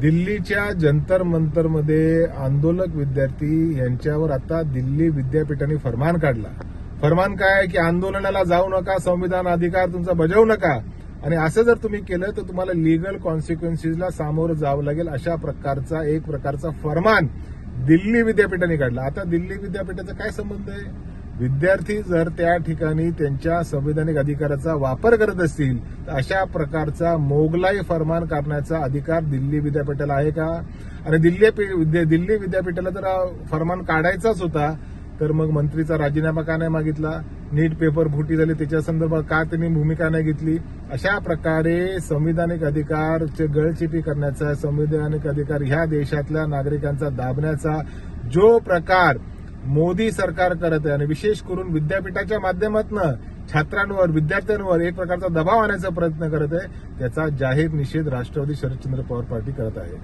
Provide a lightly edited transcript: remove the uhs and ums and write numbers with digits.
दिल्लीच्या जंतर मंतरमध्ये आंदोलक विद्यार्थी यांच्यावर आता दिल्ली विद्यापीठाने फरमान काढला. फरमान काय आहे की आंदोलनाला जाऊ नका, संविधान अधिकार तुमचा बजावू नका, आणि असं जर तुम्ही केलं तर तुम्हाला लिगल कॉन्सिक्वेन्सेसला सामोरं जावं लागेल, अशा प्रकारचा एक प्रकारचा फरमान दिल्ली विद्यापीठाने काढला. आता दिल्ली विद्यापीठाचा काय संबंध आहे? विद्यार्थी जर त्या ठिकाणी त्यांच्या संवैधानिक अधिकाराचा वापर करत असतील तर अशा प्रकारचा मोगलाई फरमान करण्याचा अधिकार दिल्ली विद्यापीठाला आहे का? आणि दिल्ली विद्यापीठाला जर फरमान काढायचाच होता तर मग मंत्रीचा राजीनामा का नाही मागितला? नीट पेपर फुटी झाली त्याच्या संदर्भात का त्यांनी भूमिका नाही घेतली? अशा प्रकारे संविधानिक अधिकारचे गळचिपी करण्याचा, संविधानिक अधिकार ह्या देशातल्या नागरिकांचा दाबण्याचा जो प्रकार मोदी सरकार करत आहे आणि विशेष करून विद्यापीठाच्या माध्यमातून छात्रांवर, विद्यार्थ्यांवर एक प्रकारचा दबाव आणण्याचा प्रयत्न करत आहे, त्याचा जाहीर निषेध राष्ट्रवादी शरदचंद्र पवार पार्टी करत आहे.